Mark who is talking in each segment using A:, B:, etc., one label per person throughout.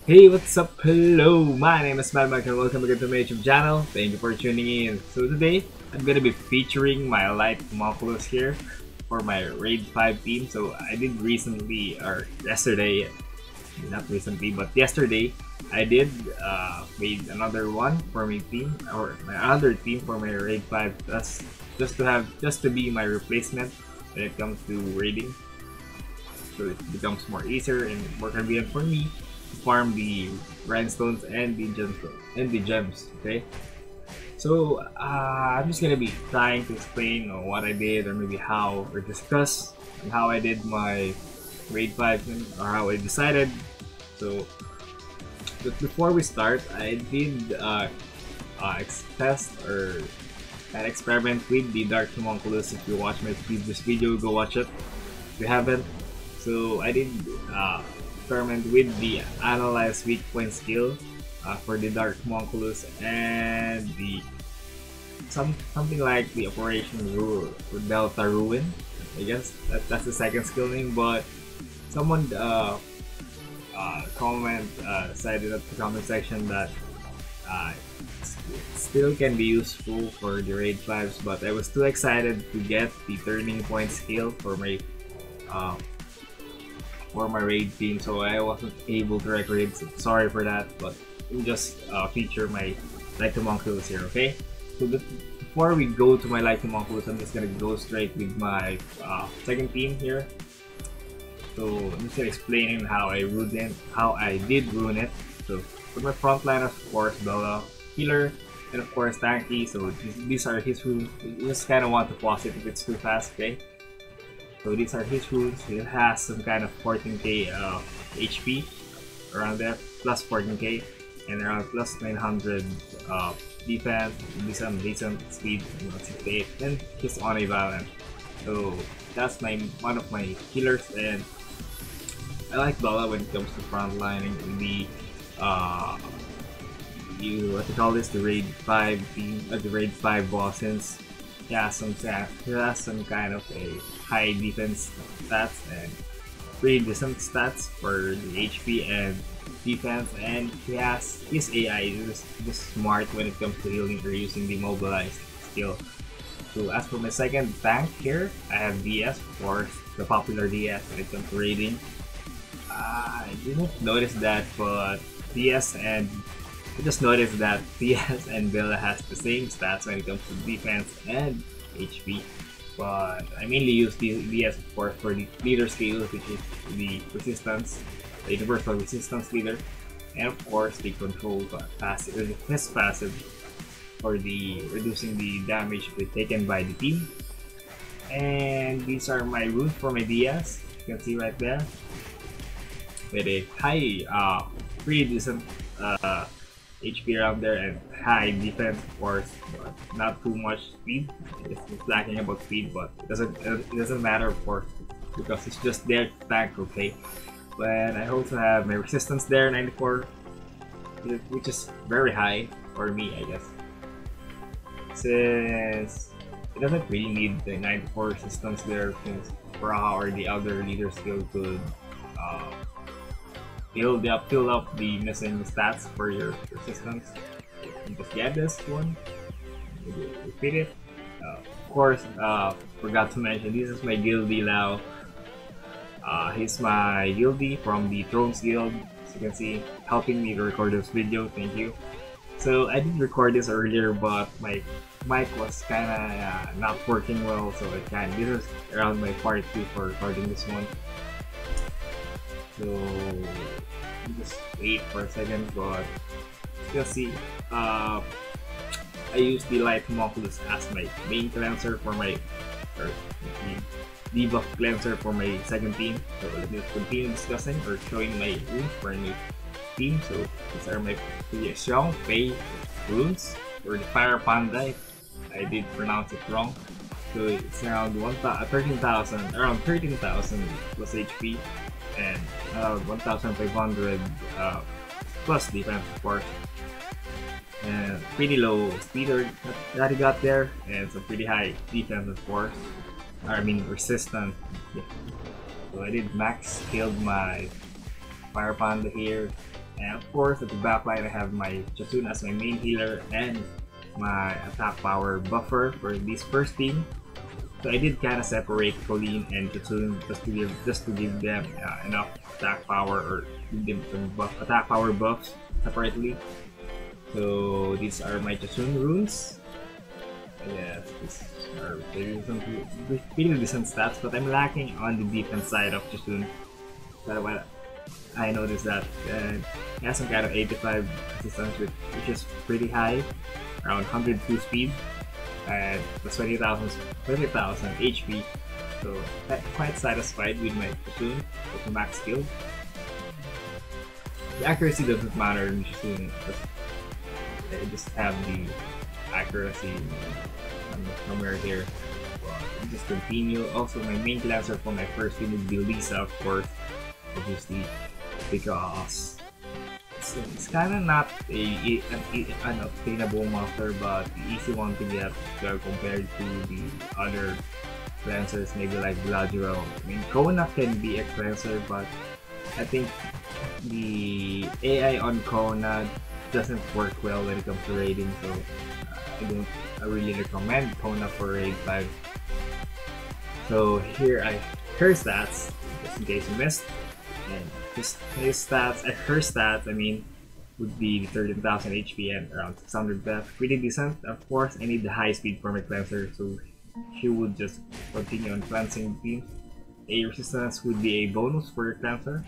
A: Hey, what's up? Hello, my name is MadMack and welcome again to my YouTube channel. Thank you for tuning in. So today, I'm gonna be featuring my light homunculus here for my Raid 5 team. So I did recently, or yesterday, not recently, but yesterday, I did made another one for my team, or my other team for my Raid 5. That's just to be my replacement when it comes to raiding. So it becomes more easier and more convenient for me to farm the rhinestones and the gems. Okay, so I'm just gonna be trying to explain what I did, or maybe how, or discuss on how I did my raid 5 or how I decided. So but before we start, I did test or an experiment with the dark homunculus. If you watch my previous video, go watch it if you haven't. So I did experiment with the analyze weak point skill for the dark homunculus, and the something like the operation delta ruin. I guess that's the second skill name, but someone said in the comment section that it still can be useful for the raid 5s, but I was too excited to get the turning point skill for my raid team, so I wasn't able to record it. So sorry for that, but we'll just feature my light homunculus here. Okay, so before we go to my light homunculus, I'm just gonna go straight with my second team here. So I'm just gonna explain how I did ruin it. So for my front line, of course, Bella, healer, and of course tanky. So these are his runes. You just kind of want to pause it if it's too fast. Okay. So these are his runes. He has some kind of 14k HP around there, plus 14k, and around plus 900 defense, decent speed, 68, and he's on a balance. So that's one of my healers, and I like Bella when it comes to frontlining the what you call this, the raid 5 team, the raid 5 boss, since he has some kind of a high defense stats and pretty decent stats for the HP and defense, and his AI is just smart when it comes to healing or using the mobilized skill. So as for my second tank here, I have DS, of course, the popular DS when it comes to raiding. I didn't notice that, but I just noticed that DS and Bella has the same stats when it comes to defense and HP. But I mainly use the DS, of course, for the leader skill, which is the resistance, the universal resistance leader, and of course the control passive, his passive, for the reducing the damage taken by the team. And these are my runes for my DS. You can see right there, with a high, pretty decent HP around there, and high defense, of course, but not too much speed. It's lacking about speed, but it doesn't matter, of course, because it's just there to tank. Okay, but I also have my resistance there, 94, which is very high for me, I guess, since it doesn't really need the 94 resistance there, since Braha or the other leader skill could fill up the missing stats for your resistance. You just get this one, repeat it. Of course, forgot to mention, this is my guildie Lao. He's my guildie from the Thrones Guild, as you can see, helping me to record this video. Thank you. So I did record this earlier, but my mic was kinda not working well, so this is around my part 2 for recording this one. So just wait for a second, but you'll see, I use the light homunculus as my main cleanser for my, or the debuff cleanser for my second team. So let me continue discussing or showing my runes for a new team. So these are my pretty strong Fey runes for the Fire Panda. I did pronounce it wrong. So it's around 13,000 plus HP, and 1,500 plus defense, of course, and pretty low speed that he got there, and some pretty high defense, of course. I mean resistance. Yeah. So So I did max skilled my Fire Panda here, and of course at the back line I have my Chasuna as my main healer and my attack power buffer for this first team. So I did kind of separate Colleen and Chasuna just to give them enough attack power, or give them some attack power buffs separately. So these are my Chasuna runes. Yes, these are pretty decent stats, but I'm lacking on the defense side of Chasuna. So what I noticed that he has some kind of 85 resistance, which is pretty high, around 102 speed, and plus 20,000 HP. So I'm quite satisfied with my Chasuna with the max skill. The accuracy doesn't matter in Chasuna, because I just have the accuracy somewhere here. Well, just continue. Also, my main cleanser for my first team would be Lisa, of course, obviously, because it's kind of not an obtainable monster, but the easy one to get compared to the other cleansers, maybe like Gladwell. I mean, Kona can be a cleanser, but I think the AI on Kona doesn't work well when it comes to raiding, so I really recommend Kona for raid 5. So here her stats, just in case you missed, and just his stats, her stats, I mean, would be 13,000 HP and around 600 def. Pretty decent. Of course, I need the high speed for my cleanser, so she would just continue on cleansing teams. A resistance would be a bonus for your cleanser,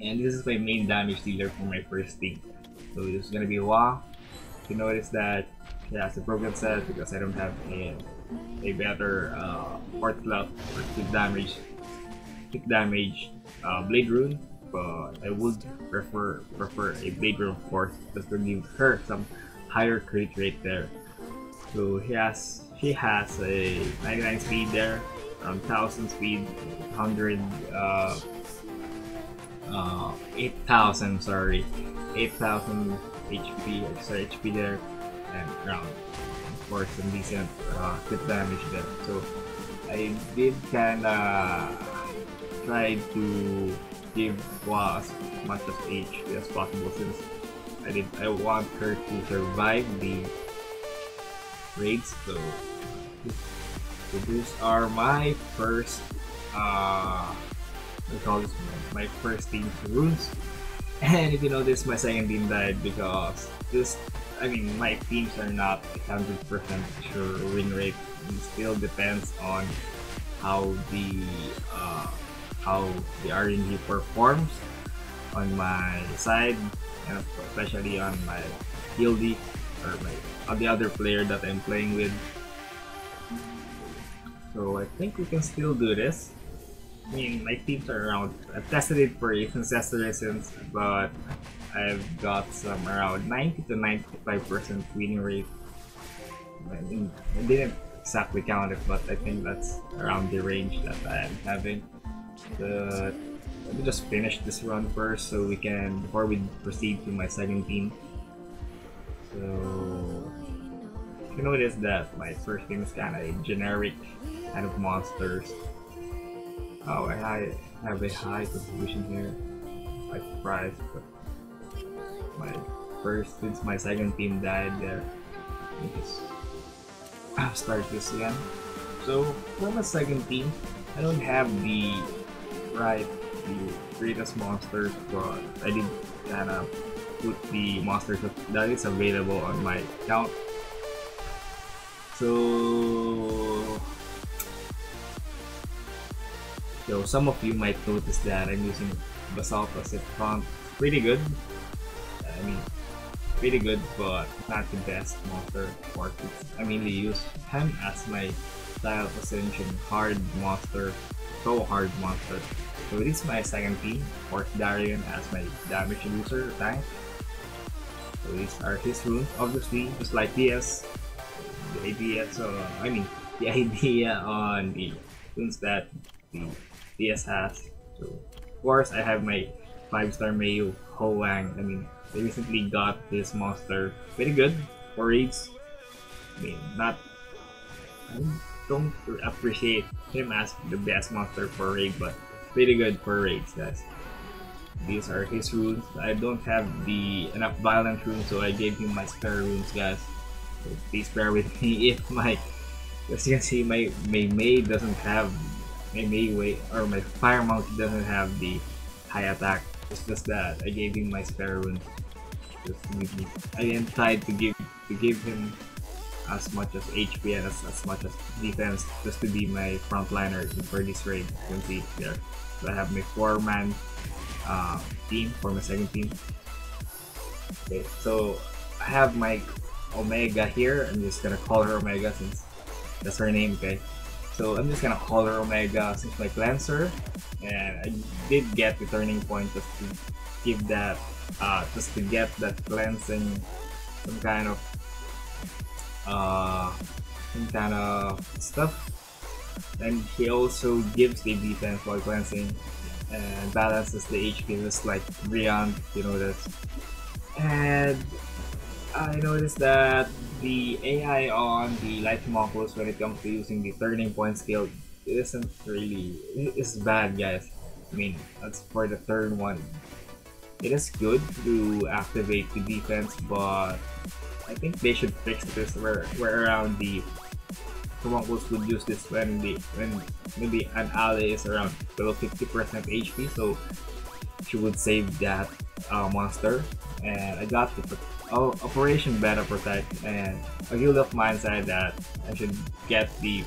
A: and this is my main damage dealer for my first team. So this is gonna be Wa. You notice that she has a broken set because I don't have a better fourth clout or quick damage blade rune, but I would prefer a blade rune, of course, just to give her some higher crit rate there. So she has a 99 speed there, around 1000 speed, 100 8,000 HP there, and around, of course, some decent crit damage there. So I did kinda try to give Wa as much of HP as possible, since I want her to survive the raids. So these are my first my first team runes. And if you notice, my second team died because my teams are not 100% sure win rate. It still depends on how the RNG performs on my side, and especially on my guildie or on the other player that I'm playing with. So I think we can still do this. I mean, my teams are around. I've tested it for ancestor resistance, but I've got some around 90 to 95% winning rate. I didn't exactly count it, but I think that's around the range that I'm having. But let me just finish this run first, so before we proceed to my second team. So you notice that my first team is kind of a generic kind of monsters. Oh, I have a high contribution here. I'm surprised, but since my second team died there, let me just start this again. So for my second team, I don't have the greatest monsters, but I did kind of put the monsters that is available on my account. So some of you might notice that I'm using Basalt as a front. Pretty good. I mean, pretty good, but not the best monster. I mainly use him as my style of ascension hard monster, so hard monster. So this is my second team. Of course, Darian as my damage reducer tank. So these are his runes, obviously, just like DS. The idea on the runes that the DS has. So of course I have my 5-star Mayu Ho Wang. I mean, I recently got this monster pretty good for raids. I mean, don't appreciate him as the best monster for raid, but pretty good for raids, guys. These are his runes. I don't have the enough violent runes, so I gave him my spare runes, guys. So please bear with me if my, as you can see, my May doesn't have, my May weight, or my Fire Monkey doesn't have the high attack. It's just that I gave him my spare runes. Just to give me, I didn't try to give him as much as HP and as much as defense, just to be my frontliner for this raid. You can see there. So I have my 4-man team for my second team. Okay, so I have my Omega here. I'm just gonna call her Omega since that's her name. Okay, so I'm just gonna call her Omega since my cleanser, and I did get the turning point just to give that, just to get that cleansing, some kind of stuff. And he also gives the defense while cleansing and balances the HP just like Briand, you know that. And I noticed that the AI on the Light Homonculus when it comes to using the turning point skill isn't really, it's bad, guys. I mean, that's for the turn 1. It is good to activate the defense, but I think they should fix this where around the Homonculus would use this when maybe an ally is around below 50% HP, so she would save that monster. And I got the Operation Beta Protect, and a guild of mine said that I should get the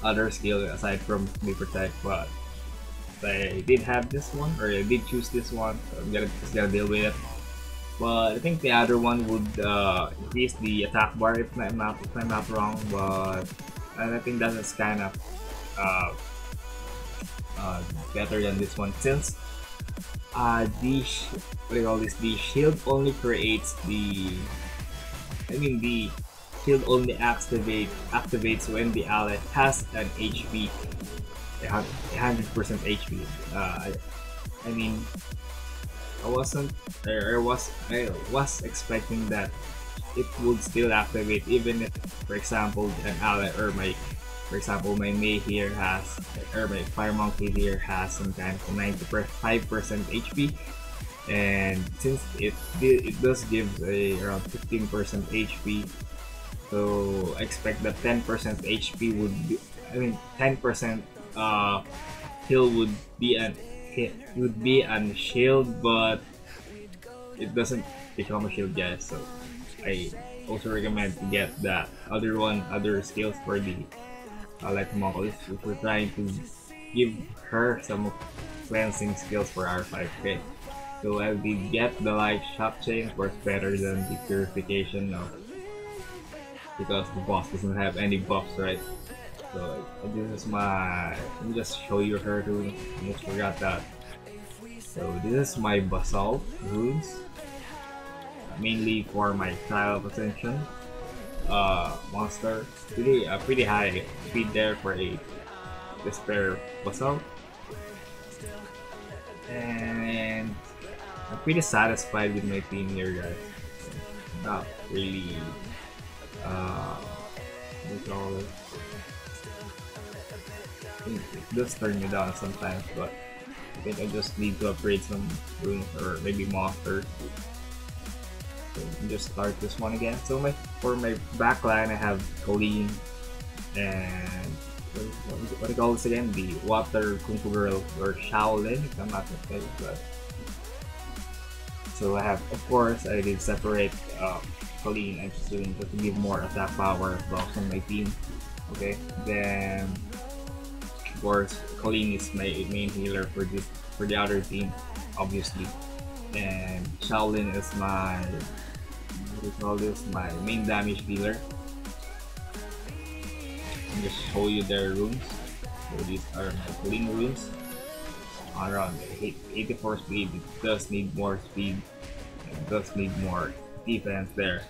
A: other skill aside from the Protect, but I did have this one, or I did choose this one, so I'm just gonna deal with it. But I think the other one would increase the attack bar if I'm not wrong, but I think that is kind of better than this one, since the shield only creates the, the shield only activates when the ally has an HP, 100% HP. I was expecting that it would still activate even if, for example, an ally or for example, my May here has, or my Fire Monkey here has some kind of 95% HP, and since it does give around 15% HP, so I expect that 10% HP would be, 10% heal would be an shield, but it doesn't become a shield, guys. So I also recommend to get that other skills for the Light Homonculus if we're trying to give her some cleansing skills for R5. Okay, so I did get the Light Shock Chain, of course better than the Purification, because the boss doesn't have any buffs, right? So this is my, let me just show you her too, I almost forgot that. So this is my Basalt runes, mainly for my Trial of Ascension monster. Pretty high speed there for a Despair Basalt. And I'm pretty satisfied with my team here, guys. Not really, what do you call it? It does turn me down sometimes, but I think I just need to upgrade some runes or maybe monsters. So just start this one again. So for my backline, I have Colleen and what do you call this again? The Water Kung Fu Girl, or Shaolin, if I'm not mistaken. But so I have, of course, I did separate Colleen and Suin just to give more attack power blocks on my team. Okay, then of course Colleen is my main healer for the other team, obviously, and Shaolin is my, what do you call this, my main damage dealer. I'll just show you their runes. So these are my Colleen runes. Around 84 speed, it does need more speed, it does need more defense there.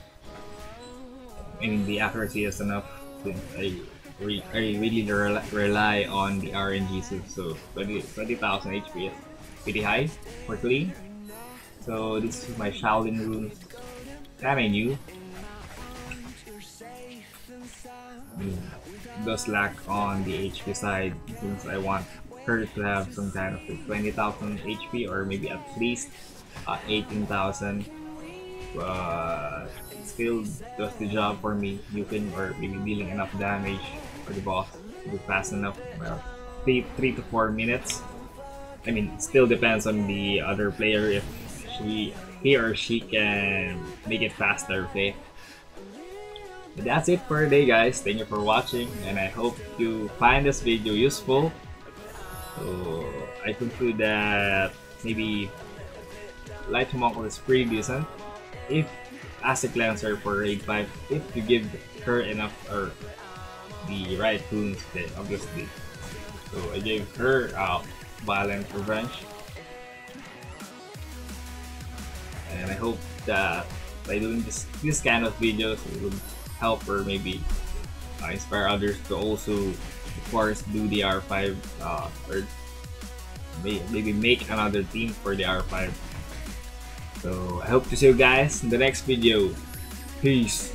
A: The accuracy is enough since I really rely on the RNG suit, so 20,000 HP is pretty high for Colleen. So this is my Shaolin runes, kinda new. does lack on the HP side, since I want her to have some kind of 20,000 HP or maybe at least 18,000. But still does the job for me. You can, or maybe dealing enough damage for the boss to be fast enough. Well, 3 to 4 minutes. I mean, it still depends on the other player if he or she can make it faster, okay? But that's it for today, guys. Thank you for watching, and I hope you find this video useful. So I conclude that maybe Light Homonculus is pretty decent if as a cleanser for raid 5, if you give her enough or the right runes, then obviously. So I gave her Violent Revenge, and I hope that by doing this kind of videos it will help or maybe inspire others to also, of course, do the R5 or maybe make another team for the R5. So I hope to see you guys in the next video. Peace.